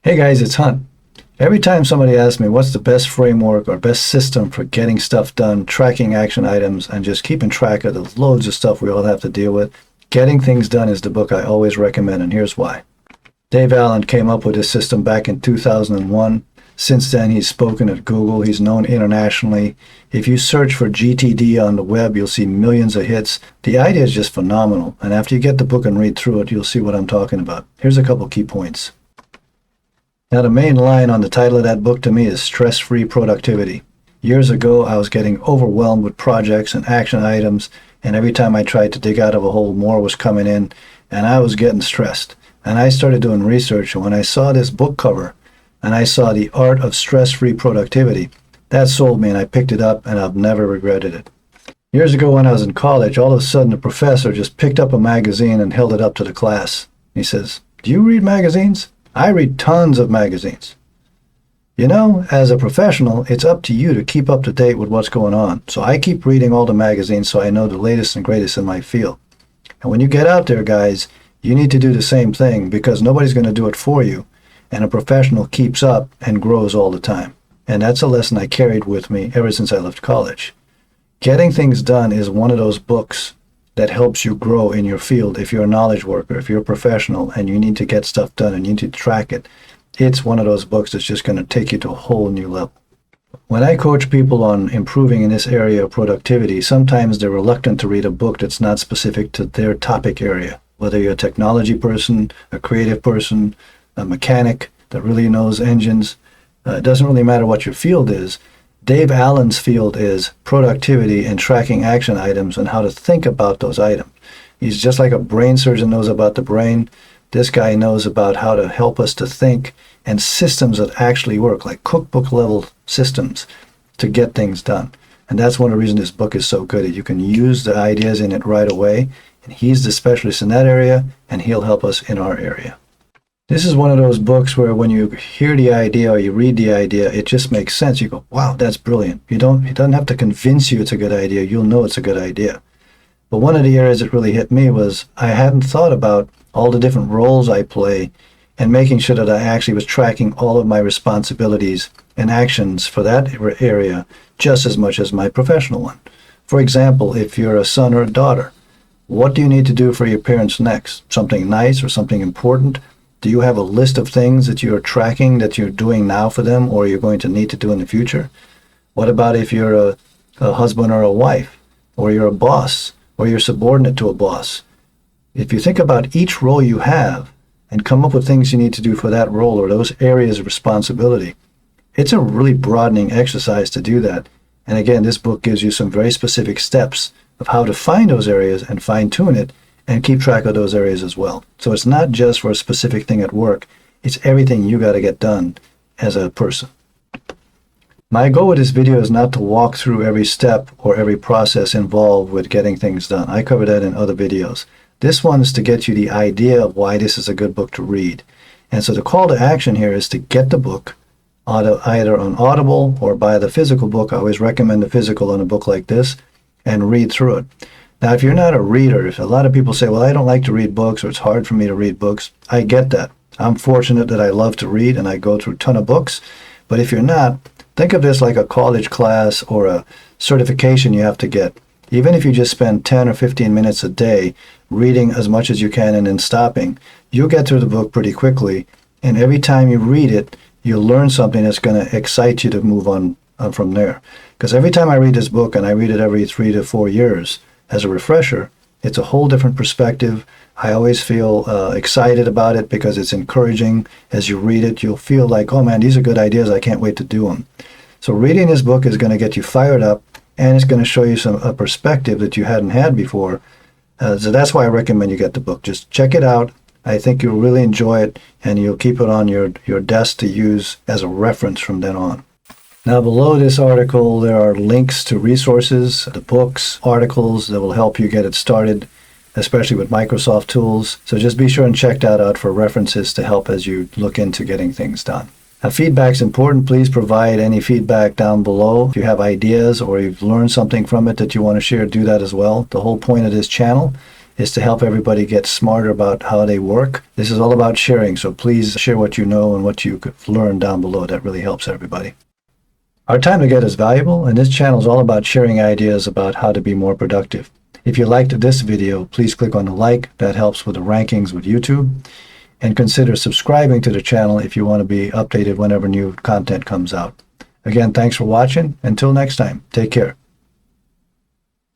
Hey guys, it's Hunt. Every time somebody asks me what's the best framework or best system for getting stuff done, tracking action items, and just keeping track of the loads of stuff we all have to deal with, Getting Things Done is the book I always recommend, and here's why. Dave Allen came up with this system back in 2001. Since then, he's spoken at Google. He's known internationally. If you search for GTD on the web, you'll see millions of hits. The idea is just phenomenal, and after you get the book and read through it, you'll see what I'm talking about. Here's a couple key points. Now, the main line on the title of that book to me is stress-free productivity. Years ago, I was getting overwhelmed with projects and action items, and every time I tried to dig out of a hole, more was coming in, and I was getting stressed. And I started doing research, and when I saw this book cover, and I saw The Art of Stress-Free Productivity, that sold me, and I picked it up, and I've never regretted it. Years ago when I was in college, all of a sudden the professor just picked up a magazine and held it up to the class. He says, "Do you read magazines? I read tons of magazines." You know, as a professional, it's up to you to keep up to date with what's going on. So I keep reading all the magazines so I know the latest and greatest in my field. And when you get out there, guys, you need to do the same thing because nobody's going to do it for you. And a professional keeps up and grows all the time. And that's a lesson I carried with me ever since I left college. Getting Things Done is one of those books that helps you grow in your field. If you're a knowledge worker, if you're a professional and you need to get stuff done and you need to track it, it's one of those books that's just going to take you to a whole new level. When I coach people on improving in this area of productivity, sometimes they're reluctant to read a book that's not specific to their topic area. Whether you're a technology person, a creative person, a mechanic that really knows engines, it doesn't really matter what your field is. Dave Allen's field is productivity and tracking action items and how to think about those items. He's just like a brain surgeon knows about the brain. This guy knows about how to help us to think and systems that actually work, like cookbook level systems to get things done. And that's one of the reasons this book is so good. You can use the ideas in it right away. And he's the specialist in that area, and he'll help us in our area. This is one of those books where when you hear the idea or you read the idea, it just makes sense. You go, wow, that's brilliant. It doesn't have to convince you it's a good idea. You'll know it's a good idea. But one of the areas that really hit me was I hadn't thought about all the different roles I play and making sure that I actually was tracking all of my responsibilities and actions for that area just as much as my professional one. For example, if you're a son or a daughter, what do you need to do for your parents next? Something nice or something important? Do you have a list of things that you're tracking that you're doing now for them or you're going to need to do in the future? What about if you're a husband or a wife, or you're a boss, or you're subordinate to a boss? If you think about each role you have and come up with things you need to do for that role or those areas of responsibility, it's a really broadening exercise to do that. And again, this book gives you some very specific steps of how to find those areas and fine-tune it and keep track of those areas as well. So it's not just for a specific thing at work, it's everything you got to get done as a person. My goal with this video is not to walk through every step or every process involved with getting things done. I cover that in other videos. This one is to get you the idea of why this is a good book to read. And so the call to action here is to get the book either on Audible or buy the physical book. I always recommend the physical on a book like this and read through it. Now, if you're not a reader, if a lot of people say, well, I don't like to read books or it's hard for me to read books, I get that. I'm fortunate that I love to read and I go through a ton of books. But if you're not, think of this like a college class or a certification you have to get. Even if you just spend 10 or 15 minutes a day reading as much as you can and then stopping, you'll get through the book pretty quickly. And every time you read it, you'll learn something that's going to excite you to move on from there. Because every time I read this book, and I read it every 3 to 4 years, as a refresher, it's a whole different perspective. I always feel excited about it because it's encouraging. As you read it, you'll feel like, oh man, these are good ideas. I can't wait to do them. So reading this book is going to get you fired up, and it's going to show you a perspective that you hadn't had before. So that's why I recommend you get the book. Just check it out. I think you'll really enjoy it, and you'll keep it on your desk to use as a reference from then on. Now, below this article, there are links to resources, the books, articles that will help you get it started, especially with Microsoft tools. So just be sure and check that out for references to help as you look into getting things done. Now, feedback's important. Please provide any feedback down below. If you have ideas or you've learned something from it that you want to share, do that as well. The whole point of this channel is to help everybody get smarter about how they work. This is all about sharing, so please share what you know and what you could learn down below. That really helps everybody. Our time together is valuable, and this channel is all about sharing ideas about how to be more productive. If you liked this video, please click on the like. That helps with the rankings with YouTube. And consider subscribing to the channel if you want to be updated whenever new content comes out. Again, thanks for watching. Until next time, take care.